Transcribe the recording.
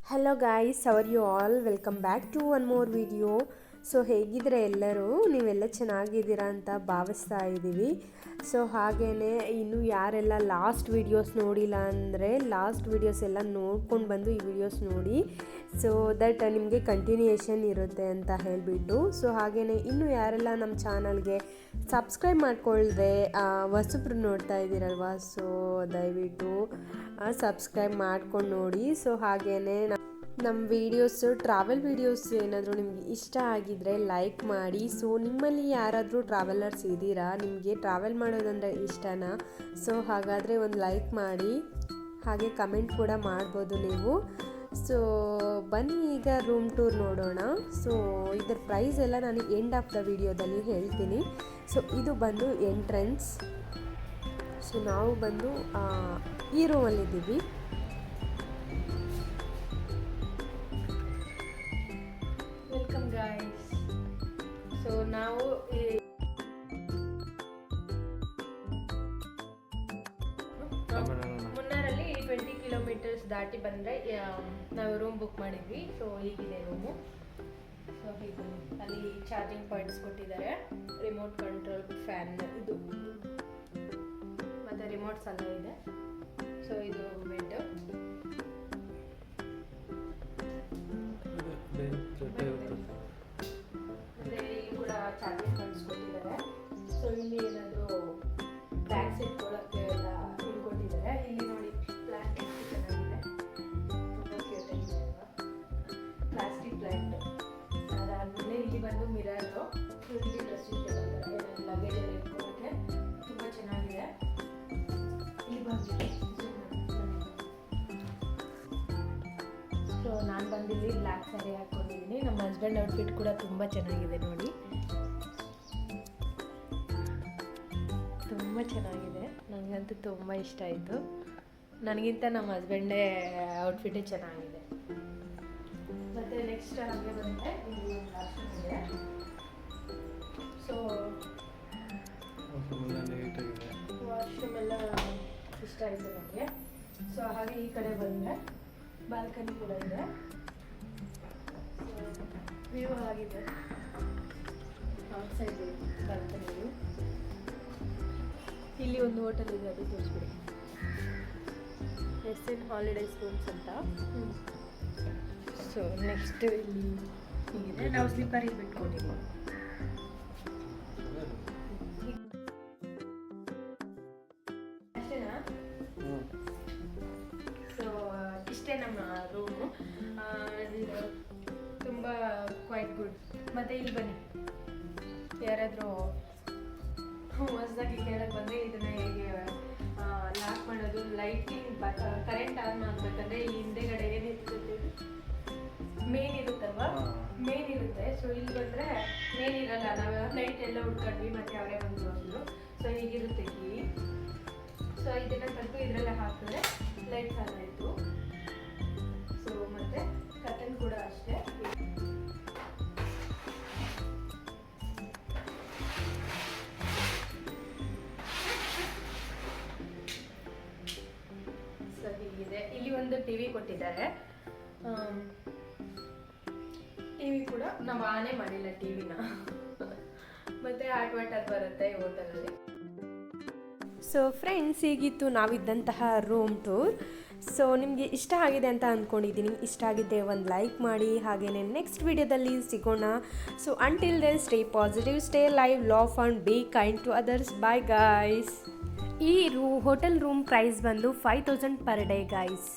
Hello guys, are you all welcome back to one more video. So ಹೇಗಿದ್ರೆ ಎಲ್ಲರೂ ನೀವೆಲ್ಲ ಚೆನ್ನಾಗಿದ್ದೀರಾ ಅಂತ ಭಾವಿಸ್ತಾ ಇದ್ದೀವಿ. ಸೊ ಹಾಗೆಯೇ ಇನ್ನು ಯಾರೆಲ್ಲ ಲಾಸ್ಟ್ ವೀಡಿಯೋಸ್ ನೋಡಿಲ್ಲ ಅಂದರೆ ಲಾಸ್ಟ್ ವೀಡಿಯೋಸ್ ಎಲ್ಲ ನೋಡ್ಕೊಂಡು ಬಂದು ಈ ವಿಡಿಯೋಸ್ ನೋಡಿ. ಸೊ ದಟ್ ನಿಮಗೆ ಕಂಟಿನ್ಯೂಯೇಷನ್ ಇರುತ್ತೆ ಅಂತ ಹೇಳಿಬಿಟ್ಟು. ಸೊ ಹಾಗೆಯೇ ಇನ್ನು ಯಾರೆಲ್ಲ ನಮ್ಮ ಚಾನಲ್ಗೆ ಸಬ್ಸ್ಕ್ರೈಬ್ ಮಾಡ್ಕೊಳ್ದೆ ಹೊಸಬ್ರು ನೋಡ್ತಾ ಇದ್ದೀರಲ್ವ, ಸೊ ದಯವಿಟ್ಟು ಸಬ್ಸ್ಕ್ರೈಬ್ ಮಾಡ್ಕೊಂಡು ನೋಡಿ. ಸೊ ಹಾಗೆಯೇ ನಮ್ಮ ವೀಡಿಯೋಸು ಟ್ರಾವೆಲ್ ವೀಡಿಯೋಸ್ ಏನಾದರೂ ನಿಮಗೆ ಇಷ್ಟ ಆಗಿದ್ದರೆ ಲೈಕ್ ಮಾಡಿ. ಸೊ ನಿಮ್ಮಲ್ಲಿ ಯಾರಾದರೂ ಟ್ರಾವೆಲರ್ಸ್ ಇದ್ದೀರಾ, ನಿಮಗೆ ಟ್ರಾವೆಲ್ ಮಾಡೋದಂದರೆ ಇಷ್ಟನಾ? ಸೊ ಹಾಗಾದರೆ ಒಂದು ಲೈಕ್ ಮಾಡಿ, ಹಾಗೆ ಕಮೆಂಟ್ ಕೂಡ ಮಾಡ್ಬೋದು ನೀವು. ಸೊ ಬನ್ನಿ ಈಗ ರೂಮ್ ಟೂರ್ ನೋಡೋಣ. ಸೊ ಇದರ ಪ್ರೈಸ್ ಎಲ್ಲ ನಾನು ಎಂಡ್ ಆಫ್ ದ ವಿಡಿಯೋದಲ್ಲಿ ಹೇಳ್ತೀನಿ. ಸೊ ಇದು ಬಂದು ಎಂಟ್ರೆನ್ಸ್. ಸೊ ನಾವು ಬಂದು ಈ ರೂಮಲ್ಲಿದ್ದೀವಿ. Welcome guys. ಸೊ ನಾವು ಮುನ್ನಾರಲ್ಲಿ 20 ಕಿಲೋಮೀಟರ್ಸ್ ದಾಟಿ ಬಂದರೆ ನಾವು ರೂಮ್ ಬುಕ್ ಮಾಡಿದ್ವಿ. ಸೊ ಹೀಗಿದೆ ರೂಮು. ಸೊ ಹೀಗೆ ಅಲ್ಲಿ ಚಾರ್ಜಿಂಗ್ ಪಾಯಿಂಟ್ಸ್ ಕೊಟ್ಟಿದ್ದಾರೆ, ರಿಮೋಟ್ ಕಂಟ್ರೋಲ್ ಫ್ಯಾನ್ ಇದು ಮತ್ತು ರಿಮೋಟ್ಸ್ ಎಲ್ಲ ಇದೆ. ಸೊ ಇದು ಬೆಡ್, ಮತ್ತು ಇಲ್ಲಿ ಕೂಡ ಚಾರ್ಜಿಂಗ್ ಪಾಯಿಂಟ್ಸ್ ಕೊಟ್ಟಿದ್ದಾರೆ. ಸೊ ಇಲ್ಲಿ ಏನಾದರೂ ಬ್ಯಾಕ್ ಸೈಡ್ ಕೊಡೋಕ್ಕೆ ಎಲ್ಲ ಇಟ್ಕೊಟ್ಟಿದ್ದಾರೆ. ಇಲ್ಲಿ ನೋಡಿ ಪ್ಲಾಂಟ್ ಎಷ್ಟು ಚೆನ್ನಾಗಿದೆ, ತುಂಬ ಕ್ಯೂಟ್ ಆಗಿದೆ ಅಲ್ವಾ, ಪ್ಲಾಸ್ಟಿಕ್ ಪ್ಲಾಂಟ್. ಅದಾದಮೇಲೆ ಇಲ್ಲಿ ಬಂದು ಮಿರರು, ಇಲ್ಲಿ ಡ್ರೆಸ್ಸಿಂಗ್ ಟೇಬಲ್ ಲಗೇಜ್ ಎಲ್ಲ ಇಟ್ಕೊಳ್ಳೋಕ್ಕೆ ತುಂಬ ಚೆನ್ನಾಗಿದೆ. ಇಲ್ಲಿ ಬಂದಿದೆ. ಸೊ ನಾನು ಬಂದಿಲ್ಲಿ ಬ್ಲ್ಯಾಕ್ ಸ್ಯಾರಿ ಹಾಕ್ಕೊಂಡಿದ್ದೀನಿ. ನಮ್ಮ ಹಸ್ಬೆಂಡ್ ಔಟ್ಫಿಟ್ ಕೂಡ ತುಂಬ ಚೆನ್ನಾಗಿದೆ ನೋಡಿ, ತುಂಬ ಚೆನ್ನಾಗಿದೆ. ನನಗಂತೂ ತುಂಬ ಇಷ್ಟ ಆಯಿತು. ನನಗಿಂತ ನಮ್ಮ ಹಸ್ಬೆಂಡೇ ಔಟ್ಫಿಟ್ಟೇ ಚೆನ್ನಾಗಿದೆ. ಮತ್ತು ನೆಕ್ಸ್ಟ್ ಹಾಗೆ ಬಂದರೆ ಇಲ್ಲಿ ಒಂದು ವಾಶ್ರೂಮ್ ಇದೆ. ಸೊ ವಾಶ್ರೂಮ್ ಎಲ್ಲ ಇಷ್ಟ ಆಯಿತು ನನಗೆ. ಸೊ ಹಾಗೆ ಈ ಕಡೆ ಬಂದರೆ ಬಾಲ್ಕನಿ ಕೂಡ ಇದೆ. ವ್ಯೂ ಆಗಿದೆ ಔಟ್ಸೈಡ್ ಬಾಲ್ಕನಿ ವ್ಯೂ. ಇಲ್ಲಿ ಒಂದು ಹೋಟೆಲ್ ಇದೆ, ಅದು ತೋರಿಸ್ಬಿಡಿ. ಎಸ್.ಎನ್ ಹಾಲಿಡೇಸ್ ರೂಮ್ಸ್ ಅಂತ. ಸೊ ನೆಕ್ಸ್ಟ್ ಇಲ್ಲಿ ಹೀಗಿದೆ. ನಾವು ಸ್ಲೀಪರ್ ಇಲ್ಲಿ ಬಿಟ್ಕೊಂಡಿದ್ದೀವಿ. ಅಷ್ಟೇನಾ? ಸೊ ಇಷ್ಟೇ ನಮ್ಮ ರೂಮು. ತುಂಬ ಕ್ವೈಟ್ ಗುಡ್. ಮತ್ತು ಇಲ್ಲಿ ಬನ್ನಿ, ಯಾರಾದರೂ ಹೊಸದಾಗಿ ಕೇಳಕ್ಕೆ ಬಂದರೆ ಇದನ್ನು ಹೇಗೆ ಲಾಕ್ ಮಾಡೋದು, ಲೈಟಿಂಗ್ ಕರೆಂಟ್ ಆನ್ ಆಗಬೇಕಂದ್ರೆ ಈ ಹಿಂದೆಗಡೆ ಏನಿರುತ್ತೆ, ಮೇನ್ ಇರುತ್ತಲ್ವ, ಮೇನ್ ಇರುತ್ತೆ. ಸೊ ಇಲ್ಲಿ ಬಂದರೆ ಮೇನ್ ಇರಲ್ಲ, ನಾವು ಲೈಟ್ ಎಲ್ಲ ಹುಡ್ಕೊಂಡ್ವಿ ಮತ್ತು ಅವರೇ ಬಂದು ಹೋದ್ರು. So ಹೀಗಿರುತ್ತೆ key. ಸೊ ಇದನ್ನು ತೆಗೆದು ಇದರಲ್ಲೇ ಹಾಕಿದ್ರೆ ಲೈಟ್ಸ್ ಆನ್ ಆಯಿತು. ಸೊ ಮತ್ತು ಕರ್ಟನ್ ಕೂಡ ಅಷ್ಟೇ. ಸೊ ಹೀಗಿದೆ. ಇಲ್ಲಿ ಒಂದು ಟಿ ವಿ ಕೊಟ್ಟಿದ್ದಾರೆ. ಟಿ ವಿ ಕೂಡ ನಾವು ಆನೇ ಮಾಡಿಲ್ಲ ಟಿ ವಿನ. ಮತ್ತು ಹಾಟ್ ವಾಟರ್ ಬರುತ್ತೆ ಈ ಹೋಟೆಲಲ್ಲಿ. ಸೊ ಫ್ರೆಂಡ್ಸ್, ಹೀಗಿತ್ತು ನಾವಿದ್ದಂತಹ ರೂಮ್ ಟೂರ್. ಸೊ ನಿಮಗೆ ಇಷ್ಟ ಆಗಿದೆ ಅಂತ ಅಂದ್ಕೊಂಡಿದ್ದೀನಿ. ಇಷ್ಟ ಆಗಿದ್ದರೆ ಒಂದು ಲೈಕ್ ಮಾಡಿ, ಹಾಗೆಯೇ ನೆಕ್ಸ್ಟ್ ವಿಡಿಯೋದಲ್ಲಿ ಸಿಗೋಣ. So until then stay positive, stay live, laugh and be kind to others. Bye guys. ಈ ಹೋಟೆಲ್ ರೂಮ್ ಪ್ರೈಸ್ ಬಂದು 5000 ಪರ್ ಡೇ ಗಾಯ್ಸ್.